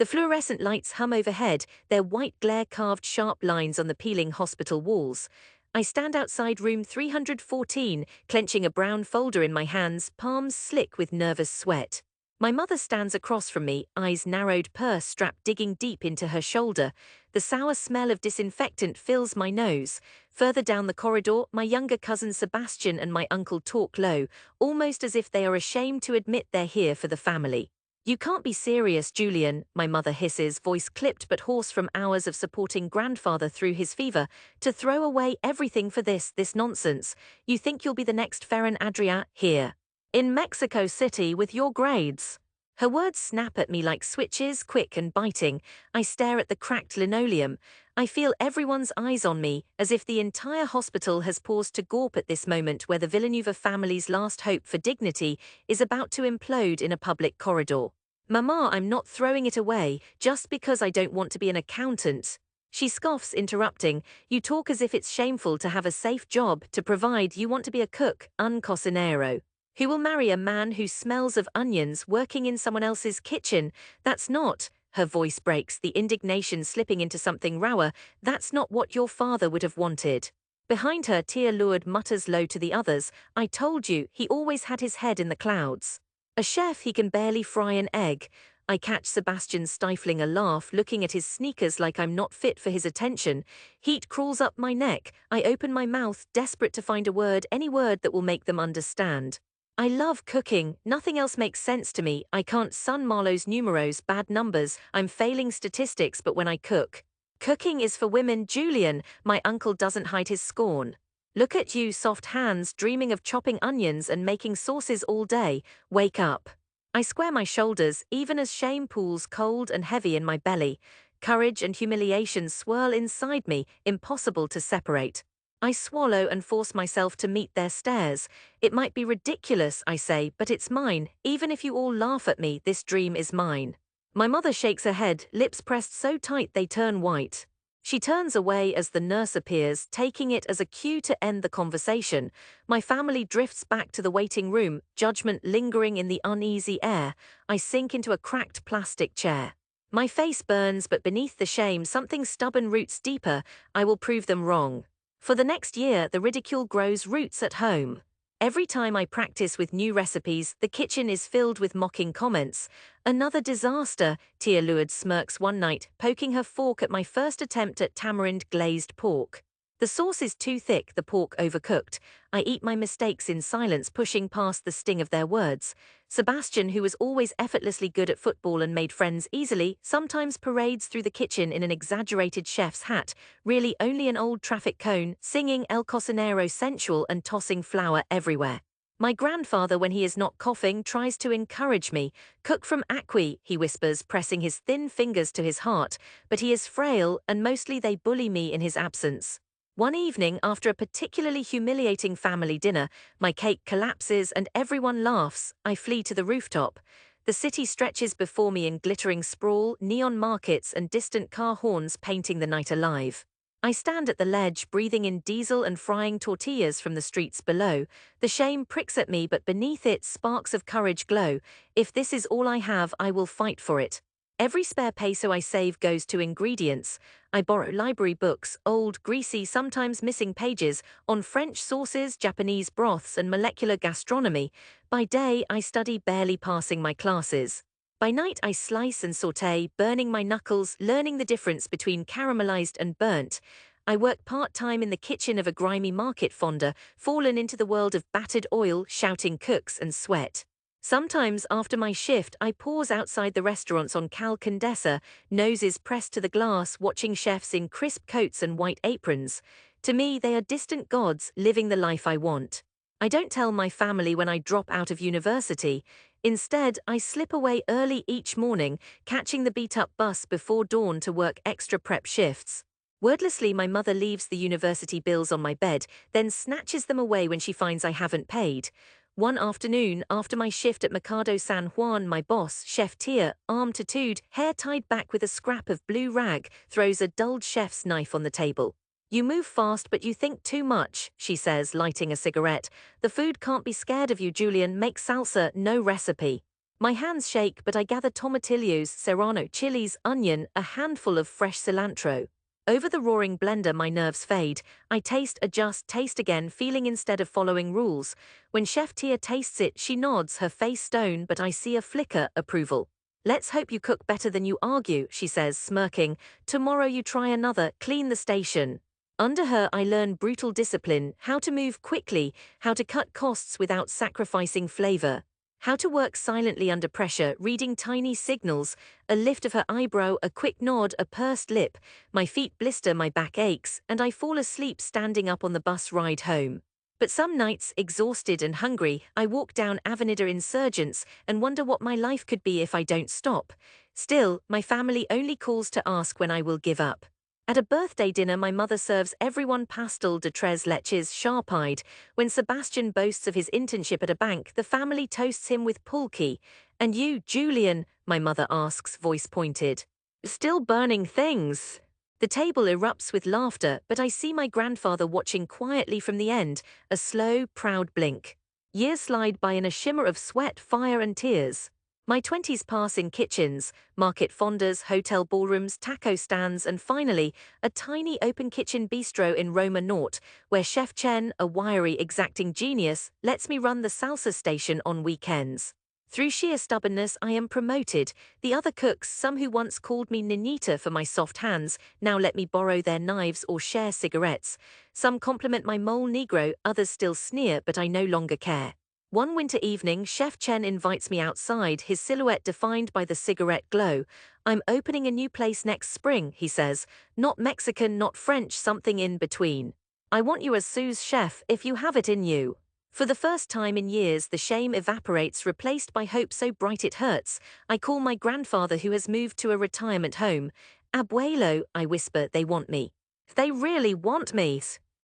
The fluorescent lights hum overhead, their white glare carved sharp lines on the peeling hospital walls. I stand outside room 314, clenching a brown folder in my hands, palms slick with nervous sweat. My mother stands across from me, eyes narrowed, purse strap digging deep into her shoulder. The sour smell of disinfectant fills my nose. Further down the corridor, my younger cousin Sebastian and my uncle talk low, almost as if they are ashamed to admit they're here for the family. "You can't be serious, Julian," my mother hisses, voice clipped but hoarse from hours of supporting grandfather through his fever. "To throw away everything for this nonsense. You think you'll be the next Ferran Adrià here in Mexico City with your grades?" Her words snap at me like switches, quick and biting. I stare at the cracked linoleum. I feel everyone's eyes on me, as if the entire hospital has paused to gawp at this moment where the Villanueva family's last hope for dignity is about to implode in a public corridor. "Mama, I'm not throwing it away, just because I don't want to be an accountant." She scoffs, interrupting. "You talk as if it's shameful to have a safe job, to provide. You want to be a cook, un cocinero. Who will marry a man who smells of onions working in someone else's kitchen? That's not," her voice breaks, the indignation slipping into something rower, "that's not what your father would have wanted." Behind her, Tia Lured mutters low to the others, "I told you, he always had his head in the clouds. A chef, he can barely fry an egg." I catch Sebastian stifling a laugh, looking at his sneakers like I'm not fit for his attention. Heat crawls up my neck. I open my mouth, desperate to find a word, any word that will make them understand. "I love cooking, nothing else makes sense to me. I can't San Marlo's numeros, bad numbers, I'm failing statistics, but when I cook." "Cooking is for women, Julian," my uncle doesn't hide his scorn. "Look at you, soft hands, dreaming of chopping onions and making sauces all day. Wake up." I square my shoulders, even as shame pools cold and heavy in my belly. Courage and humiliation swirl inside me, impossible to separate. I swallow and force myself to meet their stares. "It might be ridiculous," I say, "but it's mine. Even if you all laugh at me, this dream is mine." My mother shakes her head, lips pressed so tight they turn white. She turns away as the nurse appears, taking it as a cue to end the conversation. My family drifts back to the waiting room, judgment lingering in the uneasy air. I sink into a cracked plastic chair. My face burns, but beneath the shame, something stubborn roots deeper. I will prove them wrong. For the next year, the ridicule grows roots at home. Every time I practice with new recipes, the kitchen is filled with mocking comments. "Another disaster," Tia Lured smirks one night, poking her fork at my first attempt at tamarind glazed pork. "The sauce is too thick, the pork overcooked." I eat my mistakes in silence, pushing past the sting of their words. Sebastian, who was always effortlessly good at football and made friends easily, sometimes parades through the kitchen in an exaggerated chef's hat, really only an old traffic cone, singing El Cocinero sensual and tossing flour everywhere. My grandfather, when he is not coughing, tries to encourage me. "Cook from Acqui," he whispers, pressing his thin fingers to his heart, but he is frail, and mostly they bully me in his absence. One evening, after a particularly humiliating family dinner, my cake collapses and everyone laughs. I flee to the rooftop. The city stretches before me in glittering sprawl, neon markets and distant car horns painting the night alive. I stand at the ledge, breathing in diesel and frying tortillas from the streets below. The shame pricks at me, but beneath it, sparks of courage glow. If this is all I have, I will fight for it. Every spare peso I save goes to ingredients. I borrow library books, old, greasy, sometimes missing pages, on French sauces, Japanese broths, and molecular gastronomy. By day, I study, barely passing my classes. By night, I slice and saute, burning my knuckles, learning the difference between caramelized and burnt. I work part-time in the kitchen of a grimy market fonder, fallen into the world of battered oil, shouting cooks, and sweat. Sometimes, after my shift, I pause outside the restaurants on Cal Condesa, noses pressed to the glass, watching chefs in crisp coats and white aprons. To me, they are distant gods, living the life I want. I don't tell my family when I drop out of university. Instead, I slip away early each morning, catching the beat-up bus before dawn to work extra prep shifts. Wordlessly, my mother leaves the university bills on my bed, then snatches them away when she finds I haven't paid. One afternoon, after my shift at Mercado San Juan, my boss, Chef Tia, arm tattooed, hair tied back with a scrap of blue rag, throws a dulled chef's knife on the table. "You move fast, but you think too much," she says, lighting a cigarette. "The food can't be scared of you, Julian. Make salsa, no recipe." My hands shake, but I gather tomatillos, serrano chilies, onion, a handful of fresh cilantro. Over the roaring blender my nerves fade. I taste, adjust, taste again, feeling instead of following rules. When Chef Tia tastes it, she nods, her face stone, but I see a flicker, approval. Let's hope you cook better than you argue, she says, smirking. Tomorrow you try another, clean the station. Under her I learn brutal discipline, how to move quickly, how to cut costs without sacrificing flavor. How to work silently under pressure, reading tiny signals, a lift of her eyebrow, a quick nod, a pursed lip. My feet blister, my back aches, and I fall asleep standing up on the bus ride home. But some nights, exhausted and hungry, I walk down Avenida Insurgents and wonder what my life could be if I don't stop. Still, my family only calls to ask when I will give up. At a birthday dinner, my mother serves everyone pastel de tres leches, sharp-eyed. When Sebastian boasts of his internship at a bank, the family toasts him with pulque. And you, Julian, my mother asks, voice pointed. Still burning things. The table erupts with laughter, but I see my grandfather watching quietly from the end, a slow, proud blink. Years slide by in a shimmer of sweat, fire and tears. My 20s pass in kitchens, market fondas, hotel ballrooms, taco stands, and finally, a tiny open kitchen bistro in Roma Norte, where Chef Chen, a wiry, exacting genius, lets me run the salsa station on weekends. Through sheer stubbornness, I am promoted. The other cooks, some who once called me Ninita for my soft hands, now let me borrow their knives or share cigarettes. Some compliment my mole negro, others still sneer, but I no longer care. One winter evening, Chef Chen invites me outside, his silhouette defined by the cigarette glow. I'm opening a new place next spring, he says. Not Mexican, not French, something in between. I want you as sous chef if you have it in you. For the first time in years, the shame evaporates, replaced by hope so bright it hurts. I call my grandfather, who has moved to a retirement home. Abuelo, I whisper, they want me. They really want me.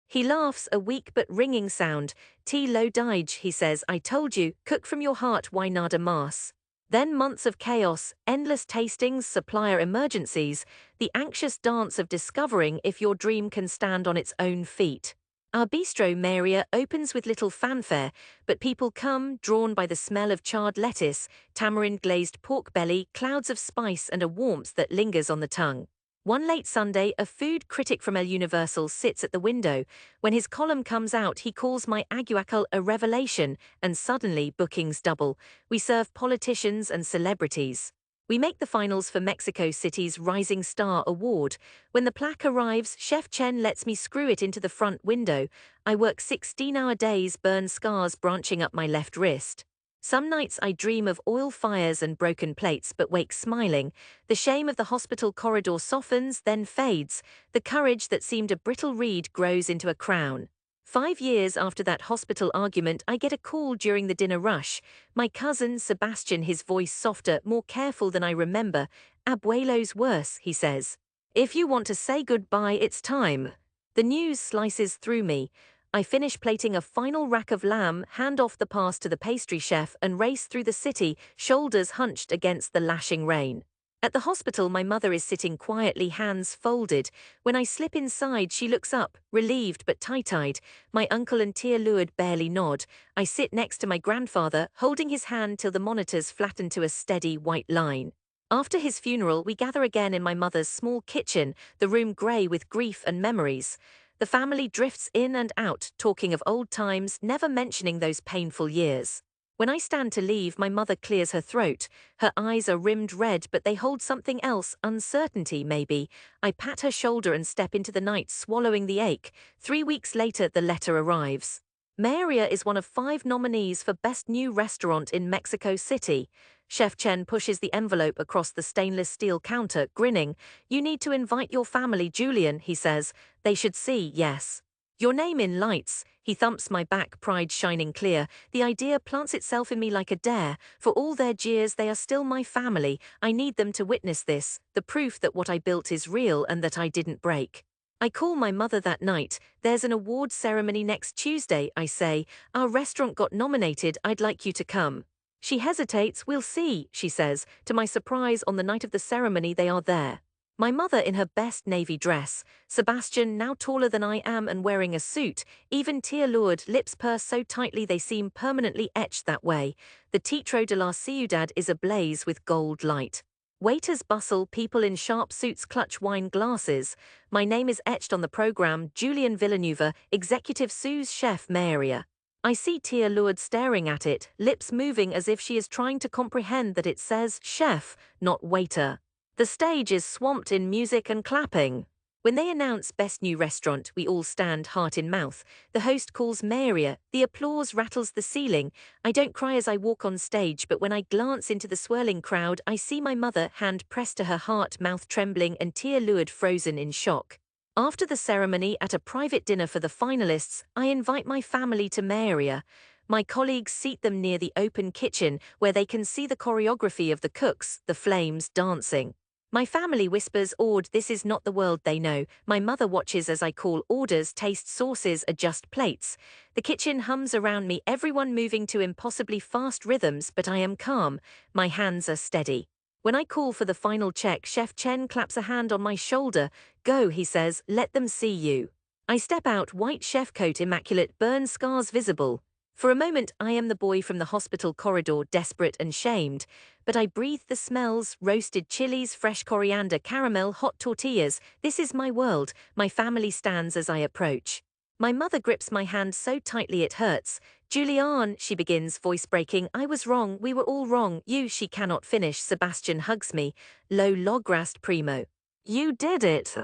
He laughs, a weak but ringing sound. T lo dije, he says, I told you, cook from your heart, why nada mas. Then months of chaos, endless tastings, supplier emergencies, the anxious dance of discovering if your dream can stand on its own feet. Our bistro, Maria, opens with little fanfare, but people come, drawn by the smell of charred lettuce, tamarind-glazed pork belly, clouds of spice and a warmth that lingers on the tongue. One late Sunday, a food critic from El Universal sits at the window. When his column comes out, he calls my aguacil a revelation, and suddenly bookings double. We serve politicians and celebrities. We make the finals for Mexico City's Rising Star Award. When the plaque arrives, Chef Chen lets me screw it into the front window. I work 16-hour days, burn scars branching up my left wrist. Some nights I dream of oil fires and broken plates but wake smiling. The shame of the hospital corridor softens, then fades. The courage that seemed a brittle reed grows into a crown. 5 years after that hospital argument, I get a call during the dinner rush. My cousin, Sebastian, his voice softer, more careful than I remember. Abuelo's worse, he says. If you want to say goodbye, it's time. The news slices through me. I finish plating a final rack of lamb, hand off the pass to the pastry chef, and race through the city, shoulders hunched against the lashing rain. At the hospital, my mother is sitting quietly, hands folded. When I slip inside, she looks up, relieved but tight-eyed. My uncle and tia Luard barely nod. I sit next to my grandfather, holding his hand till the monitors flatten to a steady white line. After his funeral, we gather again in my mother's small kitchen, the room grey with grief and memories. The family drifts in and out, talking of old times, never mentioning those painful years. When I stand to leave, my mother clears her throat. Her eyes are rimmed red, but they hold something else, uncertainty, maybe. I pat her shoulder and step into the night, swallowing the ache. 3 weeks later, the letter arrives. Maria is one of 5 nominees for Best New Restaurant in Mexico City. Chef Chen pushes the envelope across the stainless steel counter, grinning. You need to invite your family, Julian, he says. They should see, yes. Your name in lights. He thumps my back, pride shining clear. The idea plants itself in me like a dare. For all their jeers, they are still my family. I need them to witness this, the proof that what I built is real and that I didn't break. I call my mother that night. There's an award ceremony next Tuesday, I say. Our restaurant got nominated, I'd like you to come. She hesitates. We'll see, she says. To my surprise, on the night of the ceremony, they are there. My mother in her best navy dress, Sebastian now taller than I am and wearing a suit, even tear-lured lips purse so tightly they seem permanently etched that way. The Teatro de la Ciudad is ablaze with gold light. Waiters bustle, people in sharp suits clutch wine glasses. My name is etched on the program, Julian Villanueva, Executive Sous Chef Maria. I see tear-lured staring at it, lips moving as if she is trying to comprehend that it says chef, not waiter. The stage is swamped in music and clapping. When they announce Best New Restaurant, we all stand heart in mouth. The host calls Maria. The applause rattles the ceiling. I don't cry as I walk on stage, but when I glance into the swirling crowd, I see my mother, hand pressed to her heart, mouth trembling and tear-lured, frozen in shock. After the ceremony, at a private dinner for the finalists, I invite my family to Maria. My colleagues seat them near the open kitchen, where they can see the choreography of the cooks, the flames dancing. My family whispers awed, this is not the world they know. My mother watches as I call orders, taste sauces, adjust plates. The kitchen hums around me, everyone moving to impossibly fast rhythms, but I am calm. My hands are steady. When I call for the final check, Chef Chen claps a hand on my shoulder. Go, he says, let them see you. I step out, white chef coat immaculate, burn scars visible. For a moment, I am the boy from the hospital corridor, desperate and shamed. But I breathe the smells, roasted chilies, fresh coriander, caramel, hot tortillas. This is my world. My family stands as I approach. My mother grips my hand so tightly it hurts. Julian, she begins, voice breaking. I was wrong. We were all wrong. You, she cannot finish. Sebastian hugs me. Lo lograst primo. You did it.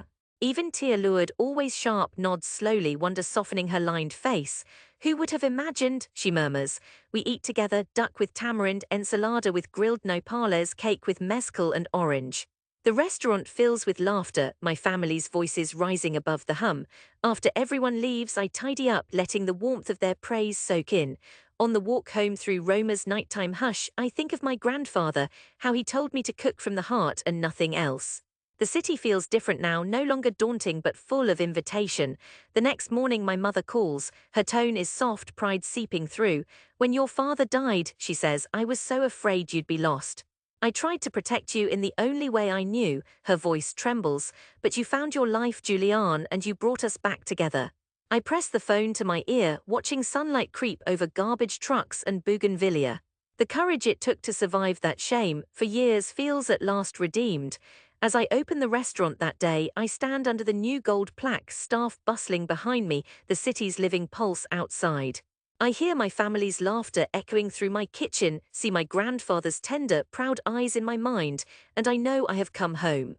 Even tear-lured, always sharp, nods slowly, wonder softening her lined face. Who would have imagined, she murmurs. We eat together, duck with tamarind, ensalada with grilled nopales, cake with mezcal and orange. The restaurant fills with laughter, my family's voices rising above the hum. After everyone leaves, I tidy up, letting the warmth of their praise soak in. On the walk home through Roma's nighttime hush, I think of my grandfather, how he told me to cook from the heart and nothing else. The city feels different now, no longer daunting but full of invitation. The next morning my mother calls. Her tone is soft, pride seeping through. When your father died, she says, I was so afraid you'd be lost. I tried to protect you in the only way I knew, her voice trembles, but you found your life, Julian, and you brought us back together. I press the phone to my ear, watching sunlight creep over garbage trucks and bougainvillea. The courage it took to survive that shame, for years, feels at last redeemed. As I open the restaurant that day, I stand under the new gold plaque, staff bustling behind me, the city's living pulse outside. I hear my family's laughter echoing through my kitchen, see my grandfather's tender, proud eyes in my mind, and I know I have come home.